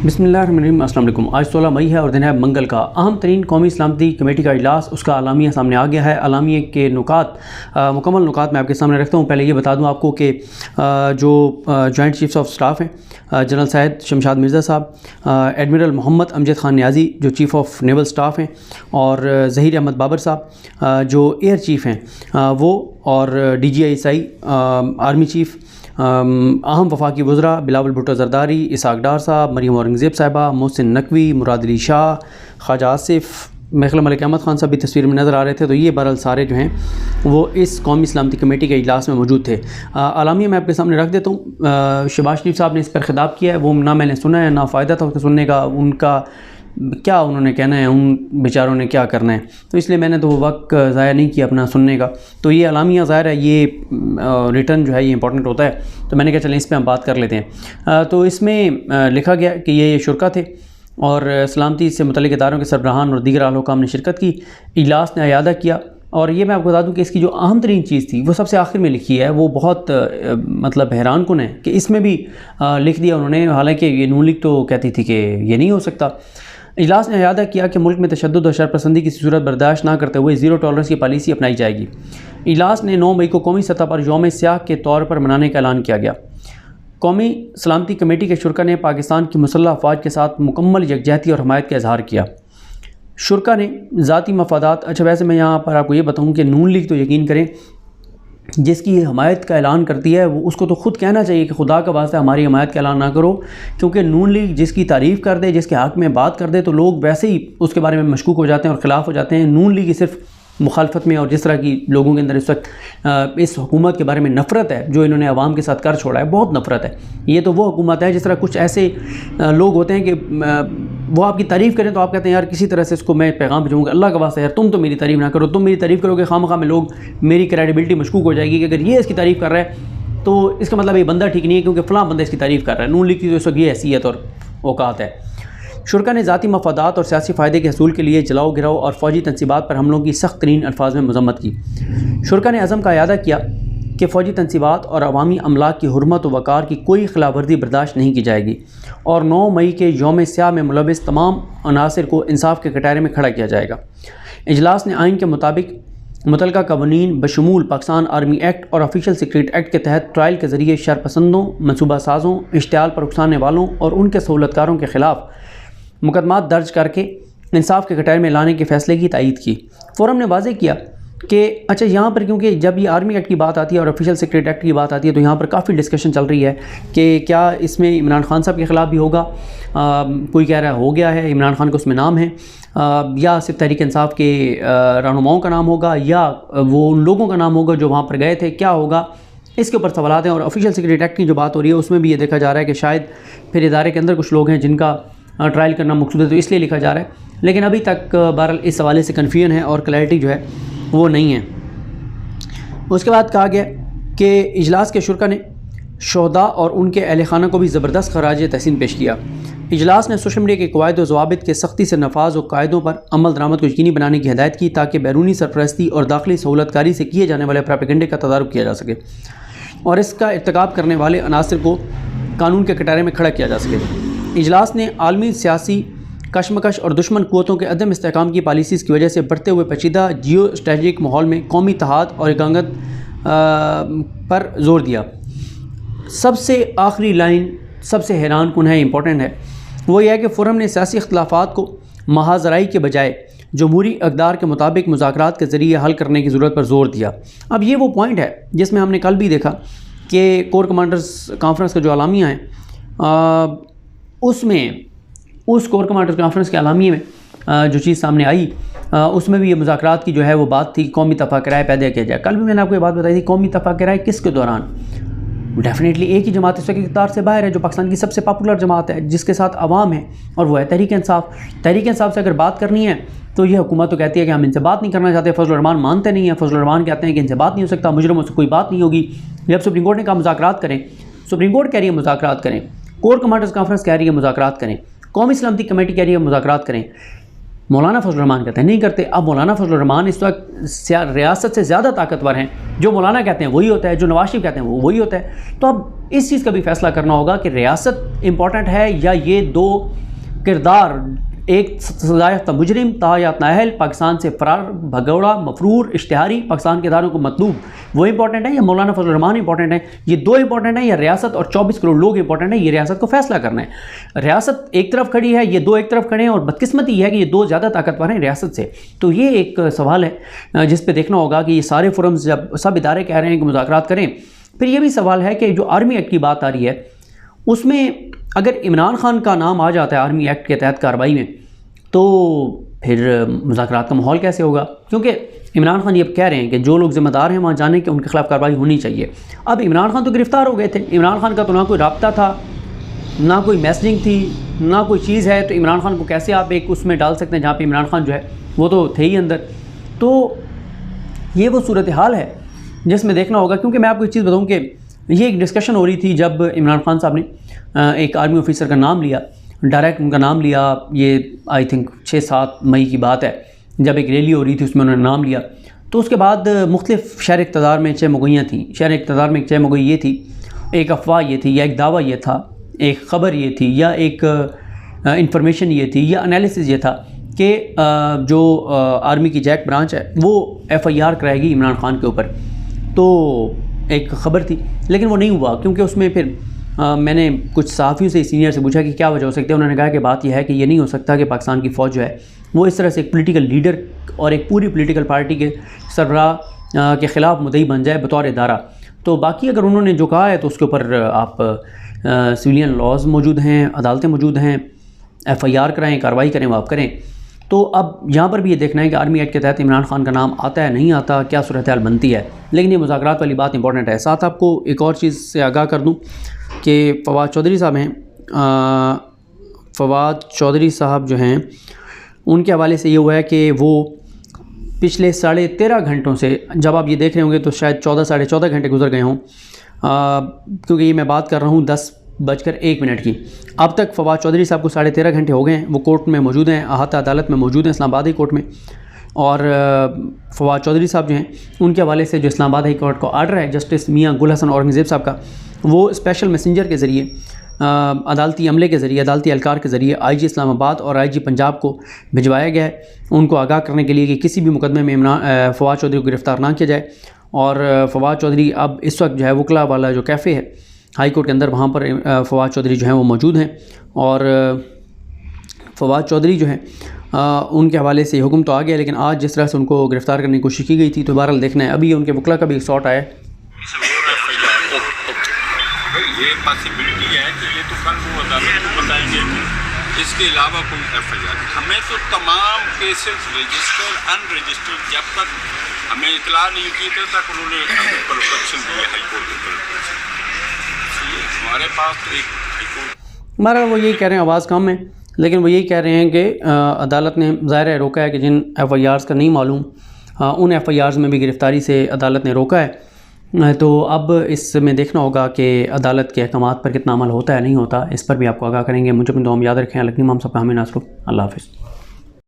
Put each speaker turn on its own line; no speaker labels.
बिस्मिल्लाहिर्रहमानिर्रहीम। अस्सलाम वालेकुम। आज 16 मई है और दिन है मंगल का। अहम तरीन कौमी सलामती कमेटी का इजलास, उसका आलामिया सामने आ गया है। आलामिया के नुकात, मुकम्मल नुकात मैं आपके सामने रखता हूँ। पहले ये बता दूँ आपको कि जो जॉइंट चीफ्स ऑफ स्टाफ हैं, जनरल सैयद शमशाद मिर्ज़ा साहब, एडमिरल मोहम्मद अमजद खान न्याजी जो चीफ़ ऑफ नेवल स्टाफ हैं, और ज़हीर अहमद बाबर साहब जो एयर चीफ़ हैं वो, और DGI आर्मी चीफ़, अहम वफाकी वज़रा बिलावल भुट्टो ज़रदारी, इसाक डार साहब, मरीम औरंगज़ेब साहिबा, मोहसिन नकवी, मुराद अली शाह, ख्वाजा आसिफ, मेखला मलिक अहमद ख़ान साहब भी तस्वीर में नज़र आ रहे थे। तो ये बहरहाल सारे जो हैं वो इस कौमी सलामती कमेटी के इजलास में मौजूद थे। आलामिया मैं आपके सामने रख देता हूँ। शहबाज शरीफ साहब ने इस पर खिताब किया है, वो ना मैंने सुना है ना फ़ायदा था उसको सुनने का। उनका क्या उन्होंने कहना है, उन बेचारों ने क्या करना है, तो इसलिए मैंने तो वक्त ज़ाया नहीं किया अपना सुनने का। तो ये आलामिया ज़ाहिर है ये रिटर्न जो है ये इंपॉर्टेंट होता है, तो मैंने कहा चलें इस पर हम बात कर लेते हैं। तो इसमें लिखा गया कि ये शुरा थे और सलामती से मुतल्लिक़ इदारों के सरबराहान और दीगर आला हुकाम ने शिरकत की। इजलास ने अयादा किया, और ये मैं आपको बता दूं कि इसकी जो अहम तरीन चीज़ थी वो सबसे आखिर में लिखी है। वो बहुत मतलब हैरान कुन है कि इसमें भी लिख दिया उन्होंने, हालांकि ये नून लीग तो कहती थी कि ये नहीं हो सकता। इजलास ने अयादा किया कि मुल्क में तशद्दुद और शरपसंदी की सूरत बर्दाश्त ना करते हुए ज़ीरो टॉलरेंस की पॉलिसी अपनाई जाएगी। इजलास ने 9 मई को कौमी सतह पर यौम स्याह के तौर पर मनाने का ऐलान किया गया। कौमी सलामती कमेटी के शुरा ने पाकिस्तान की मुसल्लह अफवाज के साथ मुकम्मल यकजहती और हमायत का इजहार किया। शुरा ने ज़ाती मफादात, अच्छा वैसे मैं यहाँ पर आपको ये बताऊँ कि नून लीग तो यकीन करें जिसकी हमायत का ऐलान करती है वो उसको तो ख़ुद कहना चाहिए कि खुदा का वास्ता हमारी हमायत का ऐलान ना करो, क्योंकि नून लीग जिसकी तारीफ़ कर दे, जिसके हक़ में बात कर दे, तो लोग वैसे ही उसके बारे में मशकूक हो जाते हैं और ख़िलाफ़ हो जाते हैं। नून लीग सिर्फ मुखालफत में, और जिस तरह की लोगों के अंदर इस वक्त इस हुकूमत के बारे में नफ़रत है जो इन्होंने आवाम के साथ कर छोड़ा है, बहुत नफ़रत है। ये तो वो हुकूमत है जिस तरह कुछ ऐसे लोग होते हैं कि वो आपकी तारीफ़ करें तो आप कहते हैं यार किसी तरह से इसको मैं पैगाम भेजूँगा, अल्लाह का वास्ता यार तुम तो मेरी तारीफ़ ना करो, तुम मेरी तारीफ़ करोगे खामखा में लोग मेरी क्रेडिबिलिटी मशकूक हो जाएगी कि अगर ये इसकी तारीफ़ कर रहा है तो इसका मतलब ये बंदा ठीक नहीं है, क्योंकि फ़लाँ बंदा इसकी तारीफ़ कर रहा है। नून लीग की तो इस वक्त ये हैसियत और औकात है। शुरा ने ज़ाती मफादात और सियासी फ़ायदे के हसूल के लिए जलाओ गिराओ और फ़ौजी तनसीबात पर हमलों की सख्त तरीन अल्फाज में मज़म्मत की। शुरा ने अज़म का अयादा किया कि फ़ौजी तनसीबात और अवामी अमलाक की हुर्मत व वक़ार की कोई खिलाफवर्जी बर्दाश्त नहीं की जाएगी, और 9 मई के यौम स्याह में मुलविस तमाम अनासर को इंसाफ के कटारे में खड़ा किया जाएगा। इजलास ने आइन के मुताबिक मुतलका कवानीन बशमूल पाकिस्तान आर्मी एक्ट और ऑफिशियल सीक्रेट एक्ट के तहत ट्रायल के ज़रिए शरपसंदों, मनसूबा साज़ों, इश्तियाल पर उकसाने वालों और उनके सहूलतकारों के ख़िलाफ़ मुकदमात दर्ज करके इंसाफ के कटारे में लाने के फ़ैसले की तायीद की। फोरम ने वाज़ेह किया कि अच्छा यहाँ पर क्योंकि जब ये आर्मी एक्ट की बात आती है और ऑफिशियल सीक्रेट एक्ट की बात आती है तो यहाँ पर काफ़ी डिस्कशन चल रही है कि क्या इसमें इमरान खान साहब के ख़िलाफ़ भी होगा। कोई कह रहा है हो गया है, इमरान खान का उसमें नाम है, या सिर्फ तहरीक इंसाफ के रहनुमाओं का नाम होगा, या वो उन लोगों का नाम होगा जो वहाँ पर गए थे, क्या होगा, इसके ऊपर सवाल हैं। और ऑफिशियल सीक्रेट एक्ट की जो बात हो रही है उसमें भी ये देखा जा रहा है कि शायद फिर इदारे के अंदर कुछ लोग हैं जिनका ट्रायल करना मकसूद है, तो इसलिए लिखा जा रहा है। लेकिन अभी तक बहरहाल इस हवाले से कन्फ्यूजन है और क्लैरिटी जो है वो नहीं है। उसके बाद कहा गया कि इजलास के शुरा ने शोहदा और उनके अहल खाना को भी ज़बरदस्त खराज तहसीन पेश किया। इजलास ने सोशल मीडिया के कवायद व ज़वाबित के सख्ती से नफाज और कायदों पर अमल दरामद को यकीनी बनाने की हिदायत की, ताकि बैरूनी सरपरस्ती और दाखिली सहूलतकारी से किए जाने वाले प्रोपेगेंडे का तदारुक किया जा सके और इसका इर्तिकाब करने वाले अनासर को कानून के कटारे में खड़ा किया जा सके। इजलास ने आलमी सियासी कशमकश और दुश्मन क़ुव्वतों के अदम इस्तेहकाम की पॉलिसीज़ की वजह से बढ़ते हुए पेचीदा जियो स्ट्रेटजिक माहौल में कौमी इत्तेहाद और एकांगत पर जोर दिया। सबसे आखिरी लाइन सबसे हैरान कुन है, इंपॉर्टेंट है, वो यह है कि फोरम ने सियासी इख्तलाफात को महाजराई के बजाय जमहूरी अक़दार के मुताबिक मुज़ाकरात के ज़रिए हल करने की ज़रूरत पर जोर दिया। अब ये वो पॉइंट है जिसमें हमने कल भी देखा कि कोर कमांडर्स कॉन्फ्रेंस का जो आलामिया है उसमें उस कोर कमांडर्स कॉन्फ्रेंस के आलामिया में जो चीज़ सामने आई उसमें भी ये मुज़ाकरात की जो है वो बात थी, कौमी तफ़ाक़ राय पैदा किया जाए। कल भी मैंने आपको ये बात बताई थी, कौमी तफ़ाक़ राय किसके दौरान? डेफिनेटली एक ही जमात इस वक्त इक़्तिदार से बाहर है जो पाकिस्तान की सबसे पॉपुलर जमात है, जिसके साथ अवाम है, और वो है तहरीक इंसाफ। तहरीक इंसाफ से अगर बात करनी है तो ये हुकूमत तो कहती है कि हम इनसे बात नहीं करना चाहते। फजल रहमान मानते नहीं हैं, फजल रहमान कहते हैं कि इनसे बात नहीं हो सकता, मुजरिमों से कोई बात नहीं होगी। जब सुप्रीम कोर्ट ने कहा मुज़ाकरात करें, सुप्रीम कोर्ट कह रही है मुज़ाकरात करें, कोर कमांडर्स कॉन्फ्रेंस कह रही है मुज़ाकरात करें, कौमी सलामती कमेटी कह रही है मुज़ाकरात करें, मौलाना फजल रहमान कहते हैं नहीं करते। अब मौलाना फजल रहमान इस वक्त रियासत से ज़्यादा ताकतवर हैं, जो मौलाना कहते हैं वही होता है, जो नवाज शरीफ कहते हैं वो वही होता है। तो अब इस चीज़ का भी फैसला करना होगा कि रियासत इम्पॉर्टेंट है या ये दो किरदार, एक सजायाफ्ता मुजरिम तायात नाअहल पाकिस्तान से फरार भगौड़ा मफरूर इश्तिहारी पाकिस्तान के इदारों को मतलूब, वो इंपॉर्टेंट है या मौलाना फजल रहमान इंपॉर्टेंट है? ये दो इंपॉर्टेंट है या रियासत और 24 करोड़ लोग इंपॉर्टेंट है? ये रियासत को फैसला करना है। रियासत एक तरफ खड़ी है, ये दो एक तरफ खड़े हैं, और बदकिस्मती ये है कि ये दो ज़्यादा ताकतवर हैं रियासत से। तो ये एक सवाल है जिस पर देखना होगा कि ये सारे फोरम्स जब सब इदारे कह रहे हैं कि मुज़ाकरात करें, फिर ये भी सवाल है कि जो आर्मी एक्ट की बात आ रही है उसमें अगर इमरान खान का नाम आ जाता है आर्मी एक्ट के तहत कार्रवाई में, तो फिर मुज़ाकरात का माहौल कैसे होगा? क्योंकि इमरान खान ये कह रहे हैं कि जो लोग ज़िम्मेदार हैं वहाँ जाने के उनके खिलाफ़ कार्रवाई होनी चाहिए। अब इमरान खान तो गिरफ़्तार हो गए थे, इमरान खान का तो ना कोई राब्ता था, ना कोई मैसेजिंग थी, ना कोई चीज़ है, तो इमरान खान को कैसे आप एक उसमें डाल सकते हैं जहाँ पे इमरान खान जो है वो तो थे ही अंदर? तो ये वो सूरत हाल है जिसमें देखना होगा। क्योंकि मैं आपको एक चीज़ बताऊँ कि ये एक डिस्कशन हो रही थी जब इमरान खान साहब ने एक आर्मी ऑफिसर का नाम लिया, डायरेक्ट उनका नाम लिया, ये आई थिंक 6-7 मई की बात है, जब एक रैली हो रही थी उसमें उन्होंने नाम लिया। तो उसके बाद मुख्तलिफ़ शहर इक़्तिदार में चहमुगैयाँ थीं। शहर इक़्तिदार में एक चहमुगई ये थी, एक अफवाह ये थी, या एक दावा ये था, एक ख़बर ये थी, या एक इंफॉर्मेशन ये थी, या एनालिसिस ये था कि जो आर्मी की जैक ब्रांच है वो FIR कराएगी इमरान खान के ऊपर। तो एक ख़बर थी, लेकिन वो नहीं हुआ, क्योंकि उसमें फिर मैंने कुछ सहाफ़ियों से सीनियर से पूछा कि क्या वजह हो सकती है। उन्होंने कहा कि बात यह है कि ये नहीं हो सकता कि पाकिस्तान की फ़ौज जो है वो इस तरह से एक पॉलिटिकल लीडर और एक पूरी पॉलिटिकल पार्टी के सरबराह के ख़िलाफ़ मुद्दई बन जाए बतौर इदारा। तो बाकी अगर उन्होंने जो कहा है तो उसके ऊपर आप सिविलियन लॉज मौजूद हैं, अदालतें मौजूद हैं, FIR कराएँ, कार्रवाई करें, वो आप करें। तो अब यहाँ पर भी ये देखना है कि आर्मी एक्ट के तहत इमरान खान का नाम आता है नहीं आता, क्या सूरत हाल बनती है। लेकिन ये मुज़ाकरात वाली बात इंपॉर्टेंट है। साथ आपको एक और चीज़ से आगाह कर दूँ कि फवाद चौधरी साहब हैं, फवाद चौधरी साहब जो हैं उनके हवाले से ये हुआ है कि वो पिछले 13.5 घंटों से, जब आप ये देख रहे होंगे तो शायद 14-14.5 घंटे गुजर गए हों, क्योंकि ये मैं बात कर रहा हूँ 10:01 की। अब तक फवाद चौधरी साहब को 13.5 घंटे हो गए हैं, वो कोर्ट में मौजूद हैं, अहाता अदालत में मौजूद हैं, इस्लामाबाद हाई कोर्ट में। और फवाद चौधरी साहब जो हैं उनके हवाले से जो इस्लामाबाद हाई कोर्ट का आर्डर है जस्टिस मियां गुल हसन औरंगज़ेब साहब का, वो स्पेशल मैसेंजर के ज़रिए अदालती अमले के ज़रिए, अदालती एहलकार के ज़रिए IG इस्लामाबाद और IG पंजाब को भिजवाया गया है, उनको आगाह करने के लिए कि किसी भी मुकदमे में फवाद चौधरी को गिरफ़्तार ना किया जाए। और फवाद चौधरी अब इस वक्त जो है वकला वाला जो कैफ़े है हाई कोर्ट के अंदर, वहाँ पर फवाद चौधरी जो हैं वो मौजूद हैं। और फवाद चौधरी जो हैं उनके हवाले से हुक्म तो आ गया, लेकिन आज जिस तरह से उनको गिरफ़्तार करने की कोशिश की गई थी, तो बहरहाल देखना है। अभी उनके वकला का भी एक शॉट आया है।
ये पॉसिबिलिटी है कि ये तो कल वो अदालत को बताएंगे, इसके अलावा कोई FIR। हमें तो तमाम केसेस रजिस्टर्ड अनरजिस्टर्ड जब तक हमें इतला नहीं की तक उन्होंने प्रोटेक्शन दी है हाई कोर्ट के। हमारे पास तो एक हाई कोर्ट,
हमारा वो यही कह रहे हैं, आवाज़ कम है, लेकिन वो यही कह रहे हैं कि अदालत ने ज़ाहिर है रोका है कि जिन FIRs का नहीं मालूम उन FIRs में भी गिरफ़्तारी से अदालत ने रोका है। तो अब इसमें देखना होगा कि अदालत के अहकामात पर कितना अमल होता है नहीं होता, इस पर भी आपको आगाह करेंगे। मुझे अपनी दुआ में याद रखें। अलग इमाम साहब का हमें नासरुफ। अल्लाह हाफ़िज़।